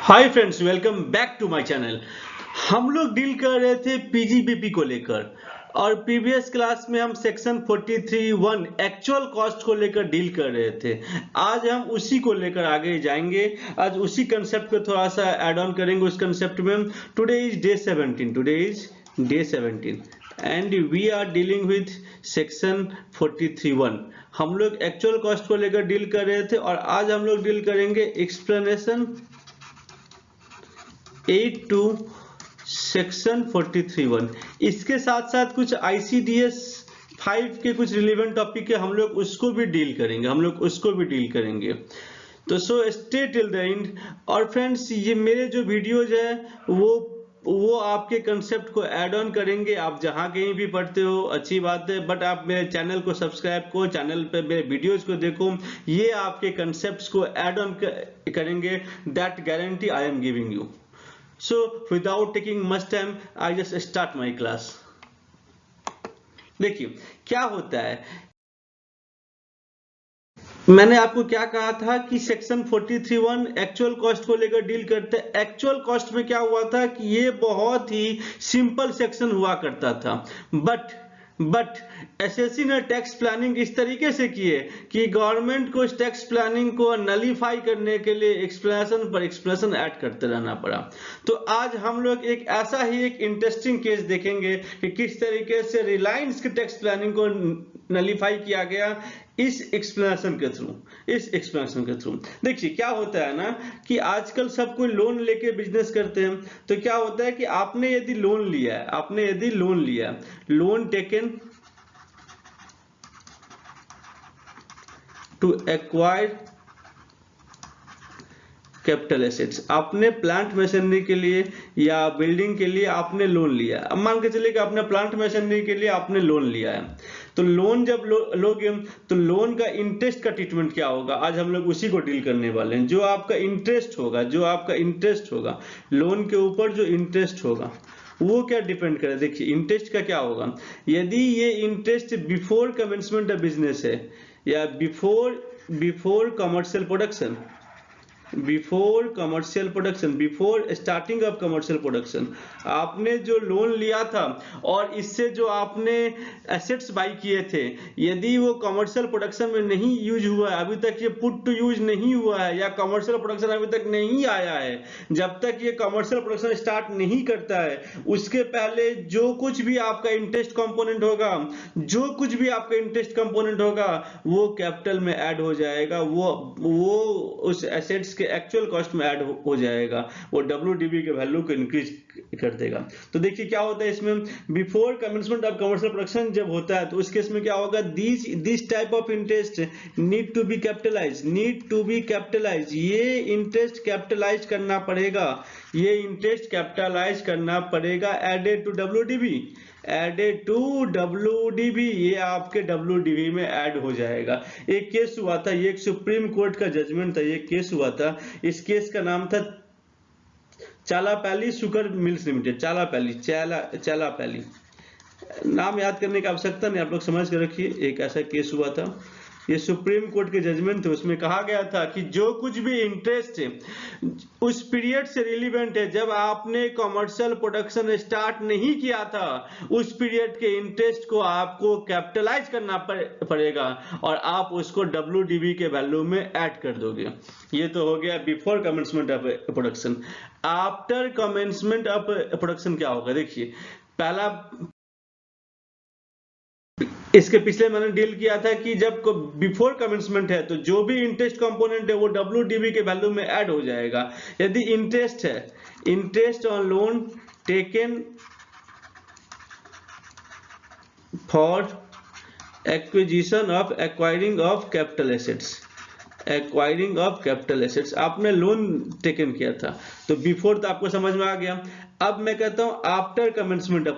Hi friends, welcome back to my channel. हम लोग deal कर रहे थे पीजीबीपी को लेकर और प्रीवियस क्लास में हम सेक्शन 43(1) एक्चुअल कॉस्ट को लेकर डील कर रहे थे। आज हम उसी को लेकर आगे जाएंगे। आज उसी कंसेप्ट को थोड़ा सा ऐड ऑन करेंगे उस कंसेप्ट में। Today is day 17 and we are dealing with section 43(1). हम लोग एक्चुअल कॉस्ट को लेकर डील कर रहे थे और आज हम लोग डील करेंगे एक्सप्लेनेशन 8 टू सेक्शन 43(1). इसके साथ साथ कुछ ICDS 5 के कुछ रिलेवेंट टॉपिक है, हम लोग उसको भी डील करेंगे। तो so stay till the end. और फ्रेंड्स, ये मेरे जो वीडियोज है वो आपके कंसेप्ट को ऐड ऑन करेंगे। आप जहां कहीं भी पढ़ते हो अच्छी बात है, बट आप मेरे चैनल को सब्सक्राइब करो, चैनल पे मेरे वीडियोज को देखो, ये आपके कंसेप्ट्स को ऐड ऑन करेंगे। That guarantee I am giving you. So without taking much time, I just start my class. देखिए क्या होता है, मैंने आपको क्या कहा था कि सेक्शन 43(1) एक्चुअल कॉस्ट को लेकर डील करते हैं। एक्चुअल कॉस्ट में क्या हुआ था कि ये बहुत ही सिंपल सेक्शन हुआ करता था, बट एसएससी ने टैक्स प्लानिंग इस तरीके से की है कि गवर्नमेंट को इस टैक्स प्लानिंग को नलीफाई करने के लिए एक्सप्लेनेशन पर एक्सप्लेनेशन ऐड करते रहना पड़ा। तो आज हम लोग एक ऐसा ही एक इंटरेस्टिंग केस देखेंगे कि किस तरीके से रिलायंस के टैक्स प्लानिंग को नलीफाई किया गया इस एक्सप्लेनेशन के थ्रू। देखिए क्या होता है ना कि आजकल सब कोई लोन लेके बिजनेस करते हैं। तो क्या होता है कि आपने यदि लोन लिया, loan taken to acquire capital assets, आपने प्लांट मशीनरी के लिए या बिल्डिंग के लिए आपने लोन लिया। अब मान के चलिए कि आपने प्लांट मशीनरी के लिए आपने लोन लिया है। तो लोन जब लोगे तो लोन का इंटरेस्ट का ट्रीटमेंट क्या होगा, आज हम लोग उसी को डील करने वाले हैं। जो आपका इंटरेस्ट होगा लोन के ऊपर, जो इंटरेस्ट होगा वो क्या डिपेंड करे। देखिए इंटरेस्ट का क्या होगा, यदि ये interest before commencement of business है या before commercial production, before starting of commercial production, आपने जो लोन लिया था और इससे जो आपने एसेट्स बाई किए थे, यदि वो कमर्शियल प्रोडक्शन में नहीं यूज हुआ है, अभी तक ये पुट टू यूज नहीं हुआ है या कमर्शियल प्रोडक्शन अभी तक नहीं आया है, जब तक ये कमर्शियल प्रोडक्शन स्टार्ट नहीं करता है, उसके पहले जो कुछ भी आपका इंटरेस्ट कंपोनेंट होगा वो कैपिटल में ऐड हो जाएगा, वो उस एसेट्स के एक्चुअल कॉस्ट में ऐड हो जाएगा, वो WDV के वैल्यू को इंक्रीज कर देगा। तो देखिए क्या होता है इसमें, before commencement of commercial production जब होता है तो उस केस में क्या होगा, this type of interest need to be capitalize, ये इंटरेस्ट कैपिटलाइज करना पड़ेगा, एडेड टू WDV, ये आपके WDV में ऐड हो जाएगा। एक केस हुआ था, ये एक सुप्रीम कोर्ट का जजमेंट था, ये केस हुआ था। इस केस का नाम था चालापैली शुगर मिल्स लिमिटेड, चालापैली। नाम याद करने की आवश्यकता नहीं, आप लोग समझ के रखिए। एक ऐसा केस हुआ था, ये सुप्रीम कोर्ट के जजमेंट थे, उसमें कहा गया था कि जो कुछ भी इंटरेस्ट है उस पीरियड से रिलीवेंट है जब आपने कमर्शियल प्रोडक्शन स्टार्ट नहीं किया था, उस पीरियड के इंटरेस्ट को आपको कैपिटलाइज करना पड़ेगा और आप उसको WDV के वैल्यू में ऐड कर दोगे। ये तो हो गया before commencement of production. After commencement of production क्या होगा, देखिए पहला, इसके पिछले मैंने डील किया था कि जब बिफोर कमेंसमेंट है तो जो भी इंटरेस्ट कंपोनेंट है वो WDV के वैल्यू में ऐड हो जाएगा। यदि इंटरेस्ट है, interest on loan taken for acquiring of capital assets, आपने लोन टेकन किया था, तो बिफोर तो आपको समझ में आ गया। अब मैं कहता हूं after commencement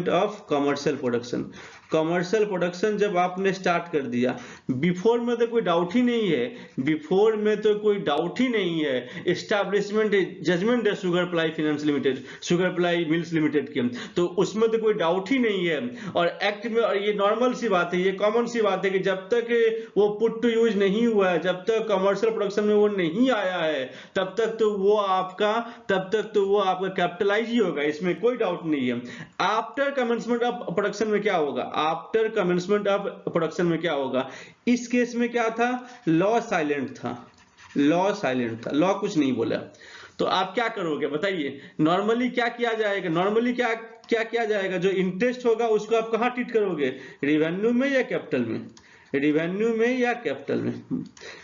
of commercial production, commercial production जब आपने स्टार्ट कर दिया, बिफोर में तो कोई डाउट ही नहीं है, बिफोर में तो कोई डाउट ही नहीं है, एस्टैब्लिशमेंट जजमेंट है sugar ply finance limited, sugar ply mills limited के, तो उसमें तो कोई डाउट ही नहीं है। और एक्ट में, और ये नॉर्मल सी बात है, ये कॉमन सी बात है कि जब तक वो पुट टू यूज नहीं हुआ है, जब तक कमर्शियल प्रोडक्शन में वो नहीं आया है, तब तक तो वो आपका कैपिटलाइज ही होगा, इसमें कोई डाउट नहीं है। आफ्टर कमेंसमेंट ऑफ प्रोडक्शन में क्या होगा, आफ्टर कमेंसमेंट ऑफ प्रोडक्शन में क्या होगा, इस केस में क्या था, लॉ साइलेंट था, लॉ साइलेंट था, लॉ कुछ नहीं बोला। तो आप क्या करोगे बताइए, नॉर्मली क्या किया जाएगा, नॉर्मली क्या क्या किया जाएगा, जो इंटरेस्ट होगा उसको आप कहाँ ट्रीट करोगे, रिवेन्यू में या कैपिटल में, रिवेन्यू में या कैपिटल में,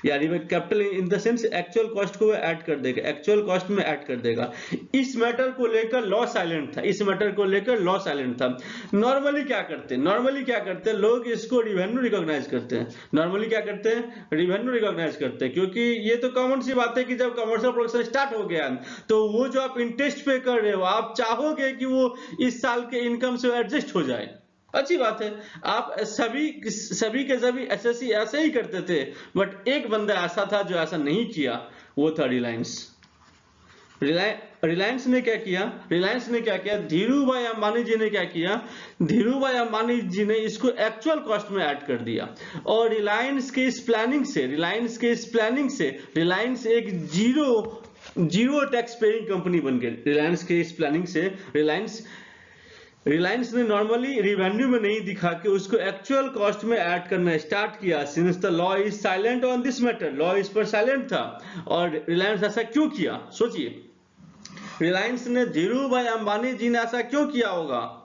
या capital in the sense actual cost को ऐड कर देगा, एक्चुअल कॉस्ट में ऐड कर देगा। इस मैटर को लेकर लॉ साइलेंट था, इस मैटर को लेकर लॉ साइलेंट था। नॉर्मली क्या करते हैं, नॉर्मली क्या करते हैं लोग, इसको रिवेन्यू रिकॉग्नाइज करते हैं, नॉर्मली क्या करते हैं, रिवेन्यू रिकॉग्नाइज करते हैं, क्योंकि ये तो कॉमन सी बात है कि जब कमर्शियल प्रोडक्शन स्टार्ट हो गया तो वो जो आप इंटरेस्ट पे कर रहे हो, आप चाहोगे कि वो इस साल के इनकम से एडजस्ट हो जाए, अच्छी बात है। आप सभी के सभी एसएससी ऐसे ही करते थे, बट एक बंदा ऐसा था जो ऐसा नहीं किया, वो था रिलायंस। रिलायंस ने क्या किया, रिलायंस ने क्या किया, धीरू भाई अंबानी जी ने क्या किया, धीरू भाई अंबानी जी ने इसको एक्चुअल कॉस्ट में ऐड कर दिया। और रिलायंस के इस प्लानिंग से, रिलायंस एक जीरो टैक्स पेइंग कंपनी बन गई। रिलायंस के इस प्लानिंग से रिलायंस ने नॉर्मली रिवेन्यू में नहीं दिखा के उसको एक्चुअल कॉस्ट में ऐड करना स्टार्ट किया। Since the law is silent on this matter, law इस पर साइलेंट था। और रिलायंस ऐसा क्यों किया, सोचिए, रिलायंस ने, धीरू भाई अंबानी जी ने ऐसा क्यों किया होगा,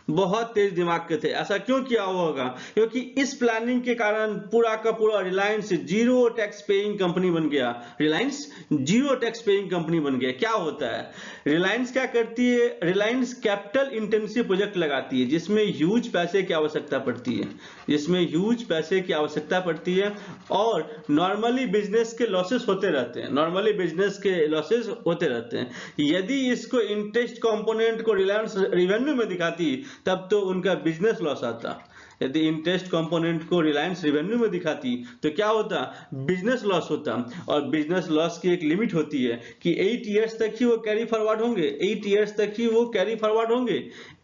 बहुत तेज दिमाग के थे, ऐसा क्यों किया होगा, क्योंकि इस प्लानिंग के कारण पूरा का पूरा Reliance zero tax paying company बन गया। Reliance zero tax paying company बन गया। क्या होता है, रिलायंस क्या करती है, रिलायंस कैपिटल इंटेंसिव प्रोजेक्ट लगाती है जिसमें ह्यूज पैसे की आवश्यकता पड़ती है, जिसमें ह्यूज पैसे की आवश्यकता पड़ती है। और नॉर्मली बिजनेस के लॉसेस होते रहते हैं, नॉर्मली बिजनेस के लॉसेस होते रहते हैं। यदि इसको इंटरेस्ट कंपोनेंट को रिलायंस रिवेन्यू में दिखाती तब तो उनका बिजनेस लॉस आता। यदि इंटरेस्ट कंपोनेंट को रिलायंस रिवेन्यू में दिखाती तो क्या होता, बिजनेस लॉस होता। और बिजनेस लॉस की एक लिमिट होती है कि 8 इयर्स तक ही वो कैरी फॉरवर्ड होंगे, 8 इयर्स तक ही वो कैरी फॉरवर्ड होंगे।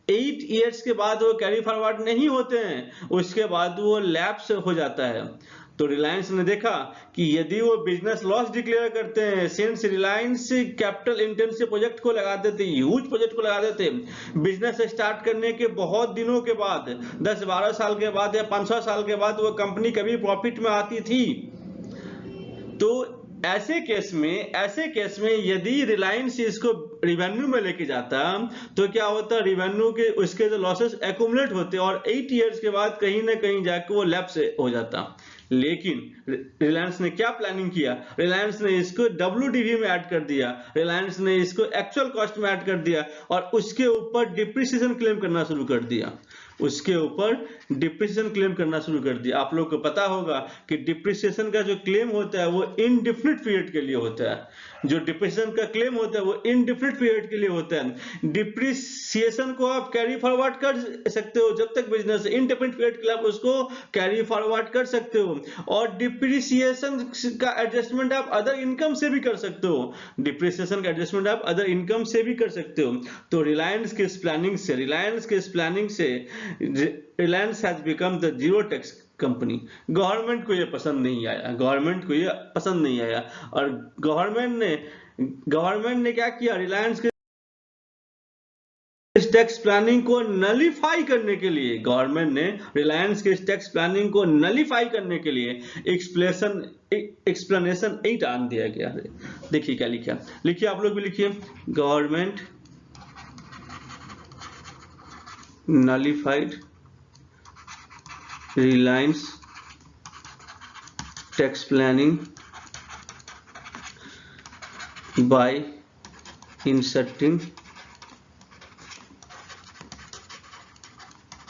8 इयर्स के बाद वो कैरी फॉरवर्ड नहीं होते हैं, उसके बाद वो लैप्स हो जाता है। तो रिलायंस ने देखा कि यदि वो बिजनेस लॉस डिक्लेयर करते हैं, since Reliance capital intensive project को लगा देते, ह्यूज प्रोजेक्ट को लगा देते, बिजनेस स्टार्ट करने के बहुत दिनों के बाद, 10-12 साल के बाद या 5-6 साल के बाद वो कंपनी कभी प्रॉफिट में आती थी। तो ऐसे केस में यदि रिलायंस इसको रिवेन्यू में लेके जाता तो क्या होता, रिवेन्यू के उसके जो लॉसेस एक्यूमुलेट होते और 8 इयर्स के बाद कहीं ना कहीं जाके वो लैप्स हो जाता। लेकिन रिलायंस ने क्या प्लानिंग किया, रिलायंस ने इसको WDV में ऐड कर दिया, रिलायंस ने इसको एक्चुअल कॉस्ट में ऐड कर दिया और उसके ऊपर डिप्रिसिएशन क्लेम करना शुरू कर दिया, उसके ऊपर डिप्रिसिएशन क्लेम करना शुरू कर दिया। आप लोग को पता होगा कि डिप्रिसिएशन का जो क्लेम होता है वो इनडिफिनिट पीरियड के लिए होता है, जो डिप्रिसिएशन का क्लेम होता है वो इनडिफिनिट पीरियड के लिए होता है। डिप्रिसिएशन को आप कैरी फॉरवर्ड कर सकते हो जब तक बिजनेस, इनडिफिनिट पीरियड के लिए आप उसको कैरी फॉरवर्ड कर सकते हो। और डिप्रिसिएशन का एडजस्टमेंट आप अदर इनकम से भी कर सकते हो, डिप्रिसिएशन का एडजस्टमेंट आप अदर इनकम से भी कर सकते हो। तो रिलायंस के इस प्लानिंग से Reliance has become the zero tax company. Government को ये पसंद नहीं आया, और गवर्नमेंट ने क्या किया, रिलायंस के इस टैक्स प्लानिंग को नलीफाई करने के लिए, गवर्नमेंट ने रिलायंस के इस टैक्स प्लानिंग को नलीफाई करने के लिए एक्सप्लेनेशन 8 आन दिया गया है। देखिए क्या लिखा, लिखिए आप लोग भी लिखिए, government nullified Reliance tax planning by inserting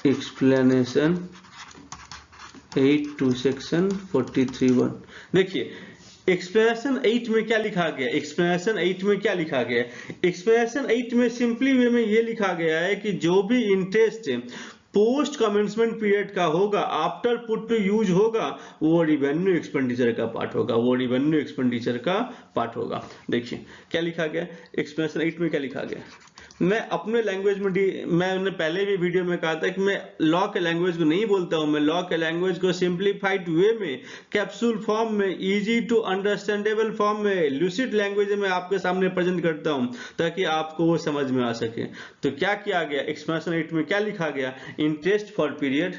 explanation 8 to section 43(1). देखिए एक्सप्लेनेशन 8 में क्या लिखा गया, एक्सप्लेनेशन 8 में क्या लिखा गया, एक्सप्लेनेशन 8 में सिंपली वे में ये लिखा गया है कि जो भी इंटरेस्ट पोस्ट कमेंसमेंट पीरियड का होगा, आफ्टर पुट टू यूज होगा, वो रिवेन्यू एक्सपेंडिचर का पार्ट होगा, वो रिवेन्यू एक्सपेंडिचर का पार्ट होगा। देखिए क्या लिखा गया एक्सप्लेनेशन 8 में, क्या लिखा गया। मैं अपने लैंग्वेज में मैंने पहले भी वीडियो में कहा था कि मैं लॉ के लैंग्वेज को नहीं बोलता हूं, मैं लॉ के लैंग्वेज को सिंप्लीफाइड वे में, कैप्सूल फॉर्म में, इजी टू अंडरस्टैंडेबल फॉर्म में, लूसिड लैंग्वेज में आपके सामने प्रेजेंट करता हूं ताकि आपको वो समझ में आ सके। तो क्या किया गया एक्सप्लेनेशन 8 में, क्या लिखा गया, interest for period,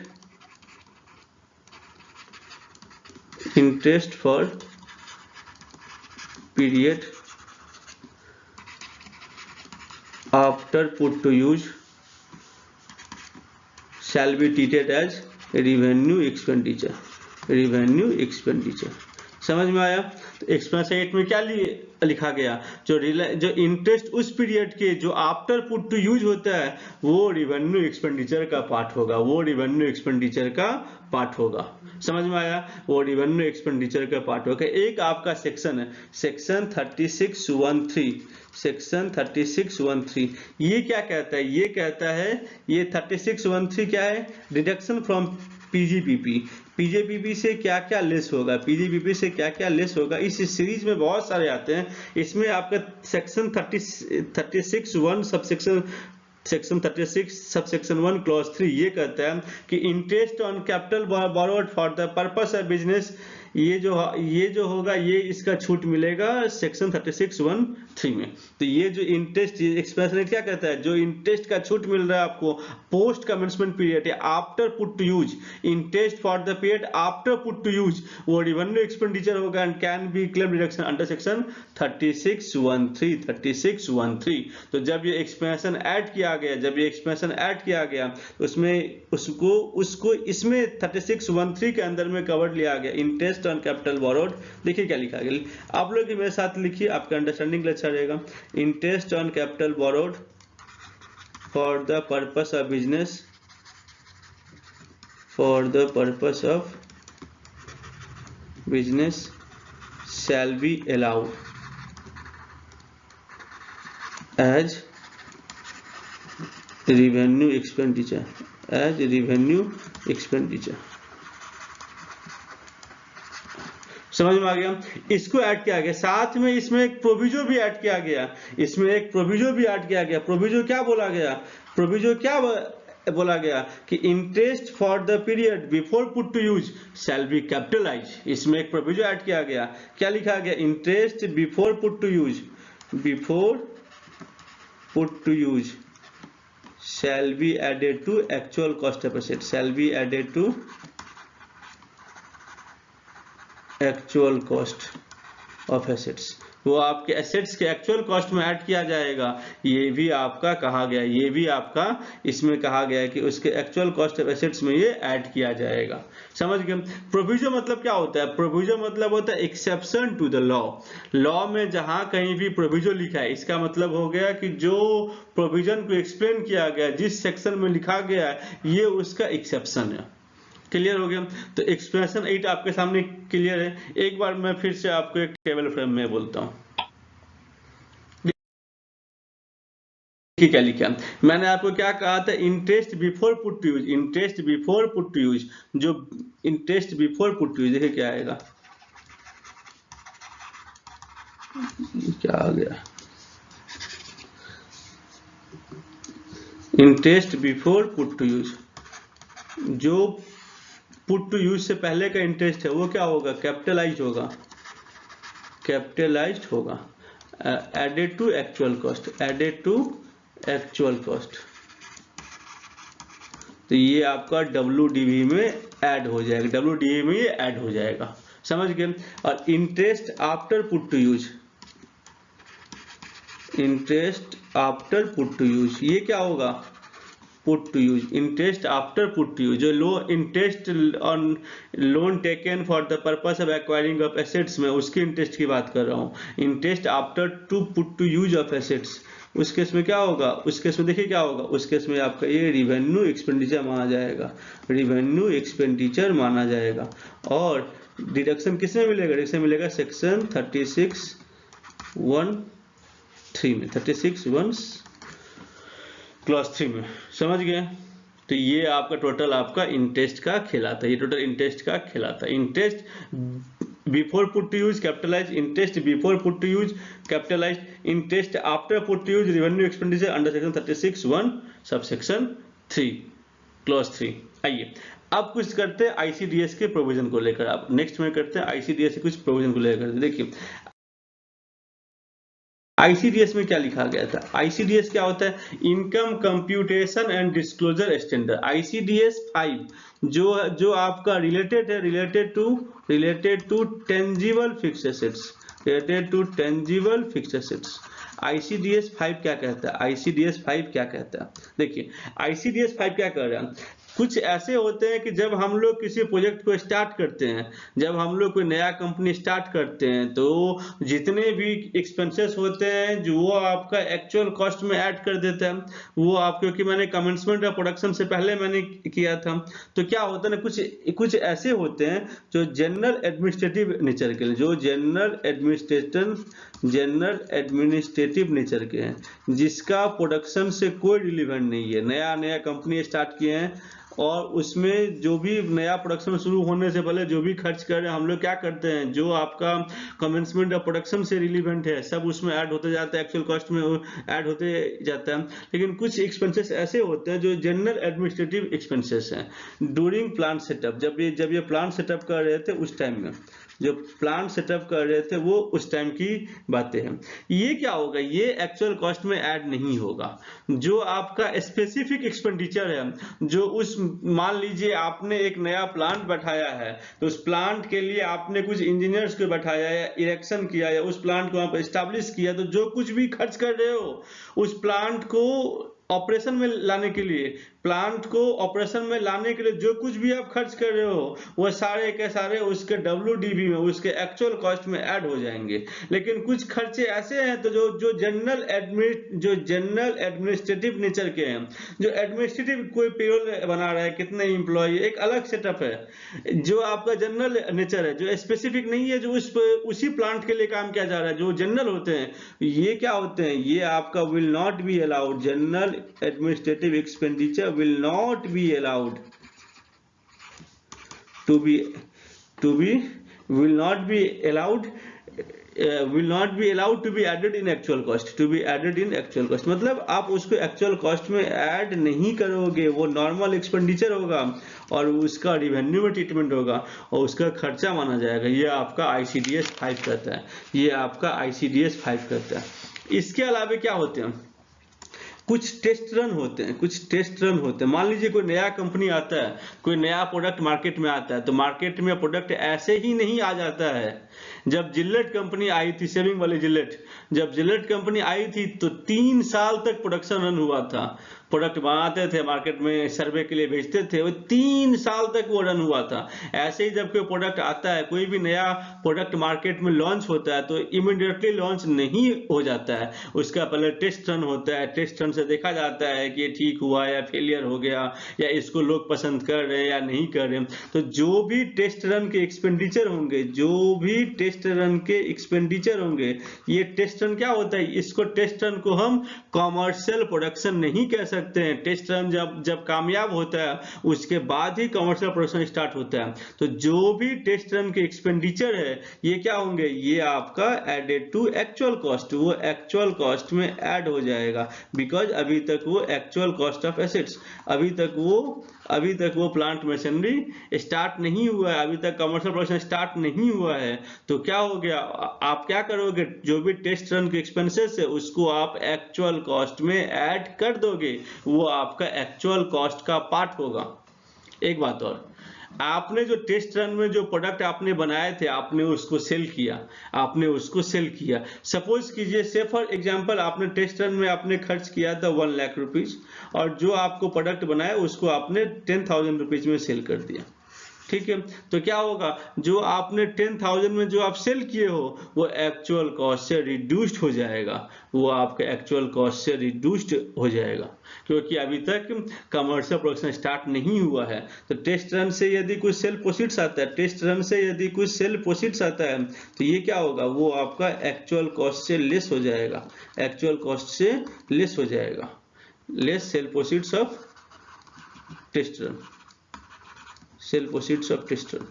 interest for period after put to use shall be treated as revenue expenditure, revenue expenditure। समझ में आया। तो एक्सप्लेनेशन 8 में क्या लिखा गया, जो इंटरेस्ट उस पीरियड के जो आफ्टर पुट टू यूज होता है वो रिवेन्यू एक्सपेंडिचर का पार्ट होगा, वो रिवेन्यू एक्सपेंडिचर का पार्ट होगा। समझ में आया, वो रिवेन्यू एक्सपेंडिचर का पार्ट होगा। एक आपका सेक्शन है सेक्शन 3613, सेक्शन 3613 ये क्या कहता है, ये कहता है ये 3613 क्या है, डिडक्शन फ्रॉम पीजीपीपी, पीजेपीपी से क्या क्या लेस होगा, पीजीपीपी से क्या क्या लेस होगा। इस सीरीज में बहुत सारे आते हैं। इसमें आपका section 36(1) subsection section 36 subsection 1 clause 3 ये कहता है कि interest on capital borrowed for the purpose of business, ये जो होगा ये इसका छूट मिलेगा सेक्शन 36(1)(3) में। तो ये जो इंटरेस्ट एक्सप्रेशन क्या कहता है, जो इंटरेस्ट का छूट मिल रहा है आपको पोस्ट कमेंसमेंट पीरियड या after put to use, interest for the period after put to use, वो रिवेन्यू एक्सपेंडिचर होगा and can be claim deduction under section 36(1)(3). तो जब ये एक्सप्रेशन ऐड किया गया, जब ये एक्सप्रेशन ऐड किया गया तो उसमें उसको इसमें 36(1)(3) के अंदर में कवर लिया गया, इंटरेस्ट ऑन कैपिटल बोरोड। देखिए क्या लिखा गया, आप लोग मेरे साथ लिखिए, आपका अंडरस्टैंडिंग के लिए अच्छा रहेगा। Interest on capital borrowed for the purpose of business, for the purpose of business shall be allowed as revenue expenditure, as revenue expenditure। समझ में आ गया, इसको ऐड किया गया, साथ में इसमें एक प्रोविजो भी ऐड किया गया, इसमें एक प्रोविजो भी ऐड किया गया। प्रोविजो क्या बोला गया, प्रोविजो क्या बोला गया कि interest for the period before put to use shall be capitalize. इसमें एक प्रोविजो ऐड किया गया, क्या लिखा गया, interest before put to use, before put to use shall be added to actual cost of asset, shall be added to actual cost of assets, वो आपके assets के एक्चुअल कॉस्ट में ऐड किया जाएगा। ये भी आपका कहा गया, ये भी आपका इसमें कहा गया है कि उसके एक्चुअल कॉस्ट ऑफ एसेट्स में ये ऐड किया जाएगा। समझ गए। प्रोविजन मतलब क्या होता है, प्रोविजन मतलब होता है exception to the law. Law में जहां कहीं भी प्रोविजन लिखा है इसका मतलब हो गया कि जो प्रोविजन को एक्सप्लेन किया गया, जिस सेक्शन में लिखा गया है, ये उसका एक्सेप्शन है। क्लियर हो गया। तो एक्सप्रेशन 8 आपके सामने क्लियर है। एक बार मैं फिर से आपको एक टेबल फ्रेम में बोलता हूं, क्या लिखा मैंने आपको, क्या कहा था, interest before put to use, interest before put to use, जो interest before put to use, देखिए क्या आएगा, क्या आ गया, interest before put to use, जो पुट टू यूज से पहले का इंटरेस्ट है वो क्या होगा, कैपिटलाइज्ड होगा, कैपिटलाइज्ड होगा, added to actual cost, added to actual cost. तो ये आपका WDV में ऐड हो जाएगा, WDV में ये ऐड हो जाएगा। समझ गए। और interest after put to use, interest after put to use, ये क्या होगा, put to use, interest after put to use, जो low interest on loan taken for the purpose of acquiring of assets में उसके इंटरेस्ट की बात कर रहा हूं। Interest after to put to use of assets, उस केस में क्या होगा, उस केस में देखिए क्या होगा, उस केस में आपका ये रिवेन्यू एक्सपेंडिचर माना जाएगा, रिवेन्यू एक्सपेंडिचर माना जाएगा। और डिडक्शन किसमें मिलेगा, डिडक्शन मिलेगा सेक्शन 36(1)(3) में, 36(1) क्लॉज 3 में। समझ गए। तो ये आपका टोटल आपका इंटरेस्ट का कहलाता है, ये टोटल इंटरेस्ट का कहलाता है। Interest before put to use capitalise, interest before put to use capitalise, interest after put to use revenue expenditure under section 36(1) subsection 3 clause 3। आइए अब कुछ करते हैं आईसीडीएस के प्रोविजन को लेकर। आप नेक्स्ट में करते हैं आईसीडीएस के कुछ प्रोविजन को लेकर। देखिए आईसीडीएस में क्या लिखा गया था। आईसीडीएस क्या होता है, income computation and disclosure standard. ICDS 5 जो आपका रिलेटेड है, related to tangible fixed assets, related to tangible fixed assets. ICDS 5 क्या कहता है, आईसीडीएस 5 क्या कहता है, देखिए आईसीडीएस 5 क्या कर रहा है। कुछ ऐसे होते हैं कि जब हम लोग किसी प्रोजेक्ट को स्टार्ट करते हैं, जब हम लोग कोई नया कंपनी स्टार्ट करते हैं, तो जितने भी एक्सपेंसेस होते हैं जो वो आपका एक्चुअल कॉस्ट में ऐड कर देता है, वो आप, क्योंकि मैंने कमेंसमेंट ऑफ प्रोडक्शन से पहले मैंने किया था, तो क्या होता है ना, कुछ ऐसे होते हैं जो जनरल एडमिनिस्ट्रेटिव नेचर के लिए, जो जनरल एडमिनिस्ट्रेटिव नेचर के हैं, जिसका प्रोडक्शन से कोई रिलेवेंट नहीं है। नया कंपनी स्टार्ट किए हैं और उसमें जो भी नया प्रोडक्शन शुरू होने से पहले जो भी खर्च कर रहे हैं, हम लोग क्या करते हैं, जो आपका कमेंसमेंट ऑफ प्रोडक्शन से रिलेवेंट है सब उसमें ऐड होते जाता है, एक्चुअल कॉस्ट में ऐड होते जाता है। लेकिन कुछ एक्सपेंसेस ऐसे होते हैं जो जनरल एडमिनिस्ट्रेटिव एक्सपेंसेस हैं ड्यूरिंग प्लांट सेटअप। जब ये प्लांट सेटअप कर रहे थे उस टाइम में, जो प्लांट सेटअप कर रहे थे वो उस टाइम की बातें हैं। ये क्या होगा, ये एक्चुअल कॉस्ट में ऐड नहीं होगा। जो आपका स्पेसिफिक एक्सपेंडिचर है, जो उस, मान लीजिए आपने एक नया प्लांट बैठाया है, तो उस प्लांट के लिए आपने कुछ इंजीनियर्स को बैठाया या इरेक्शन किया या उस प्लांट को आप एस्टैब्लिश किया, तो जो कुछ भी खर्च कर रहे हो उस प्लांट को ऑपरेशन में लाने के लिए, प्लांट को ऑपरेशन में लाने के लिए जो कुछ भी आप खर्च कर रहे हो वो सारे के सारे उसके WDV में, उसके एक्चुअल कॉस्ट में ऐड हो जाएंगे। लेकिन कुछ खर्चे ऐसे हैं तो जो जनरल एडमिनिस्ट्रेटिव नेचर के हैं, जो एडमिनिस्ट्रेटिव, कोई पेरोल बना रहा है, कितने एम्प्लॉय, एक अलग सेटअप है। जो आपका जनरल नेचर है, जो स्पेसिफिक नहीं है, जो उसी प्लांट के लिए काम किया जा रहा है, जो जनरल होते हैं, ये क्या होते हैं, ये आपका will not be allowed, general administrative expenditure will not be allowed to be will not be allowed to be added in actual cost, to be added in actual cost। मतलब आप उसको एक्चुअल कॉस्ट में add नहीं करोगे, वो normal expenditure होगा और उसका रिवेन्यू में ट्रीटमेंट होगा और उसका खर्चा माना जाएगा। ये आपका आईसीडीएस 5 कहता है, ये आपका आईसीडीएस 5 कहता है। इसके अलावा क्या होते हैं, कुछ टेस्ट रन होते हैं। मान लीजिए कोई नया कंपनी आता है, कोई नया प्रोडक्ट मार्केट में आता है, तो मार्केट में प्रोडक्ट ऐसे ही नहीं आ जाता है। जब जिलेट कंपनी आई थी, सेविंग वाली जिलेट, जब जिलेट कंपनी आई थी तो 3 साल तक प्रोडक्शन रन हुआ था। प्रोडक्ट बनाते थे, मार्केट में सर्वे के लिए भेजते थे, वो 3 साल तक वो रन हुआ था। ऐसे ही जब कोई प्रोडक्ट आता है, कोई भी नया प्रोडक्ट मार्केट में लॉन्च होता है, तो इमीडिएटली लॉन्च नहीं हो जाता है, उसका पहले टेस्ट रन होता है। टेस्ट रन से देखा जाता है कि ये ठीक हुआ या फेलियर हो गया, या इसको लोग पसंद कर रहे हैं या नहीं कर रहे हैं। तो जो भी टेस्ट रन के एक्सपेंडिचर होंगे, ये टेस्ट रन क्या होता है, इसको टेस्ट रन को हम कॉमर्शियल प्रोडक्शन नहीं कह सकते हैं। टेस्ट रन जब कामयाब होता है उसके बाद ही कमर्शियल प्रोडक्शन स्टार्ट होता है। तो जो भी टेस्ट रन के एक्सपेंडिचर है, ये क्या होंगे, ये आपका एडेड टू एक्चुअल कॉस्ट, वो एक्चुअल कॉस्ट में ऐड हो जाएगा। बिकॉज अभी तक वो एक्चुअल कॉस्ट ऑफ एसेट्स, अभी तक वो प्लांट मशीनरी स्टार्ट नहीं हुआ है, अभी तक कमर्शियल प्रोडक्शन स्टार्ट नहीं हुआ है। तो क्या हो गया, आप क्या करोगे, जो भी टेस्ट रन के एक्सपेंसेस है उसको आप एक्चुअल कॉस्ट में ऐड कर दोगे, वो आपका एक्चुअल कॉस्ट का पार्ट होगा। एक बात और, आपने जो टेस्ट रन में जो प्रोडक्ट आपने बनाए थे, आपने उसको सेल किया, सपोज कीजिए, से फॉर एग्जांपल आपने टेस्ट रन में आपने खर्च किया था 1 लाख रुपीज, और जो आपको प्रोडक्ट बनाया उसको आपने 10,000 रुपीज में सेल कर दिया। ठीक है, तो क्या होगा, जो आपने 10,000 में जो आप सेल किए हो वो एक्चुअल कॉस्ट से रिड्यूस्ड हो जाएगा, वो आपका एक्चुअल कॉस्ट से रिड्यूस्ड हो जाएगा, क्योंकि अभी तक कमर्शियल प्रोडक्शन स्टार्ट नहीं हुआ है। तो टेस्ट रन से यदि कुछ सेल प्रोसीड्स आता है, तो ये क्या होगा, वो आपका एक्चुअल कॉस्ट से लेस हो जाएगा, less sale proceeds of test run, sale proceeds of test run.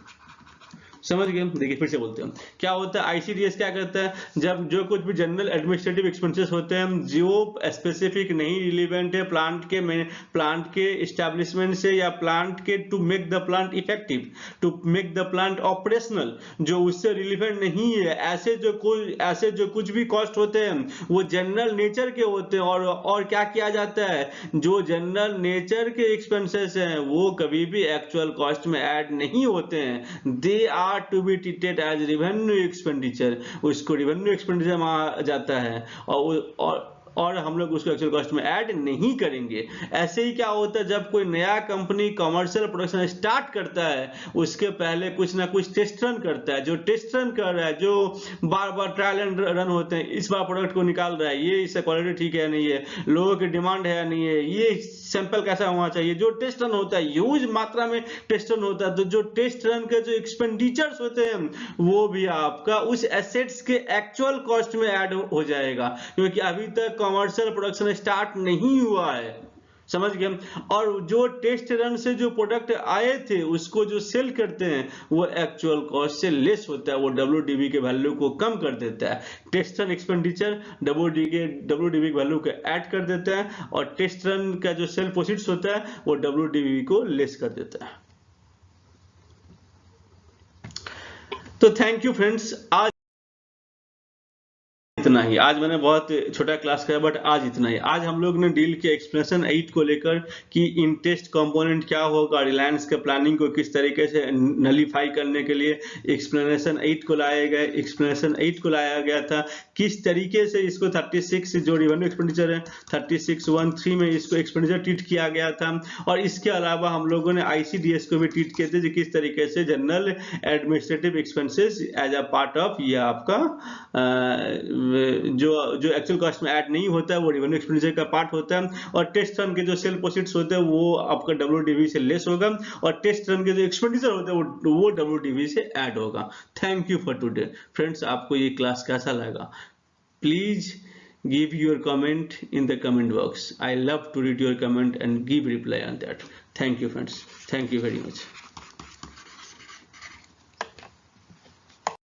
समझ गए? देखिए फिर से बोलते हैं, क्या होता है आईसीडीएस क्या करता है, जब जो कुछ भी जनरल एडमिनिस्ट्रेटिव एक्सपेंसेस होते हैं जो स्पेसिफिक नहीं रिलेवेंट है प्लांट के एस्टेब्लिशमेंट से या प्लांट के to make the plant effective, to make the plant operational, जो उससे रिलेवेंट नहीं है, ऐसे जो कुछ भी कॉस्ट होते हैं वो जनरल नेचर के होते हैं। और क्या किया जाता है, जो जनरल नेचर के एक्सपेंसेस हैं वो कभी भी एक्चुअल कॉस्ट में ऐड नहीं होते हैं, they are to be treated as revenue expenditure, उसको रेवेन्यू एक्सपेंडिचर माना जाता है और हम लोग उसको एक्चुअल कॉस्ट में ऐड नहीं करेंगे। ऐसे ही क्या होता है, जब कोई नया कंपनी कमर्शियल प्रोडक्शन स्टार्ट करता है उसके पहले कुछ ना कुछ टेस्ट रन करता है, जो टेस्ट रन कर रहा है, जो बार बार ट्रायल एंड रन होते हैं, इस बार प्रोडक्ट को निकाल रहा है, ये इसका क्वालिटी ठीक है नहीं है, लोगों की डिमांड है या नहीं है, ये सैंपल कैसा होना चाहिए, जो टेस्ट रन होता है, ह्यूज मात्रा में टेस्ट रन होता है। तो जो टेस्ट रन के जो एक्सपेंडिचर्स होते हैं वो भी आपका उस एसेट्स के एक्चुअल कॉस्ट में ऐड हो जाएगा, क्योंकि अभी तक कमर्शियल प्रोडक्शन स्टार्ट नहीं हुआ है। समझ गए? और जो टेस्ट रन से जो प्रोडक्ट आए थे उसको जो सेल करते हैं वो एक्चुअल कॉस्ट से लेस होता है, वो डब्ल्यूडीवी के वैल्यू को कम कर देता है। टेस्ट रन एक्सपेंडिचर डब्ल्यूडीवी के वैल्यू को ऐड कर देता है और टेस्ट रन का जो सेल प्रोसीड्स होता है वो डब्ल्यूडीवी को लेस कर देता है। तो थैंक यू फ्रेंड्स, आज इतना ही। आज मैंने बहुत छोटा क्लास किया बट आज इतना ही। आज हम लोग ने डील किया एक्सप्लेनेशन 8 को लेकर कि इन टेस्ट कंपोनेंट क्या होगा, रिलायंस के प्लानिंग को किस तरीके से नलीफाई करने के लिए एक्सप्लेनेशन 8 को लाया गया था, किस तरीके से इसको 36 जो रेवेन्यू एक्सपेंडिचर है 36(1)(3) में इसको एक्सपेंडिचर ट्रीट किया गया था। और इसके अलावा हम लोगों ने आईसीडीएस को भी ट्रीट किए थे, जो किस तरीके से general administrative expenses as a part of ये आपका जो एक्चुअल कॉस्ट में ऐड नहीं होता है वो रेवेन्यू एक्सपेंडिचर का पार्ट होता है। और टेस्ट रन के जो सेल प्रोसीड्स होते हैं वो आपका डब्ल्यूडीवी से लेस होगा और टेस्ट रन के जो एक्सपेंडिचर होता है वो डब्ल्यूडीवी से ऐड होगा। Thank you for today friends. आपको ये क्लास कैसा लगा? Please give your comment in the comment box. I love to read your comment and give reply on that. Thank you friends. Thank you very much.